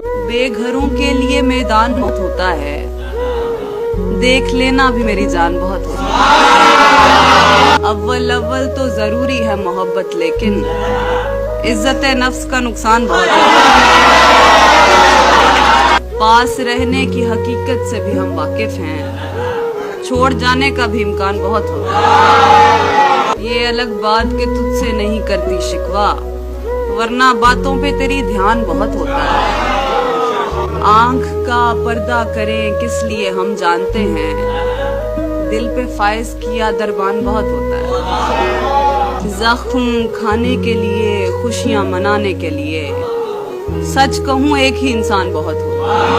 बेघरों के लिए मैदान बहुत होता है, देख लेना भी मेरी जान बहुत होती है। अव्वल अव्वल तो जरूरी है मोहब्बत, लेकिन इज्जत नफ्स का नुकसान बहुत है। पास रहने की हकीकत से भी हम वाकिफ हैं, छोड़ जाने का भी इम्कान बहुत होता है। ये अलग बात कि तुझसे नहीं करती शिकवा, वरना बातों पे तेरी ध्यान बहुत होता है। आंख का पर्दा करें किस लिए हम जानते हैं, दिल पे फायज किया दरबान बहुत होता है। जख्म खाने के लिए, खुशियां मनाने के लिए, सच कहूं एक ही इंसान बहुत होता है।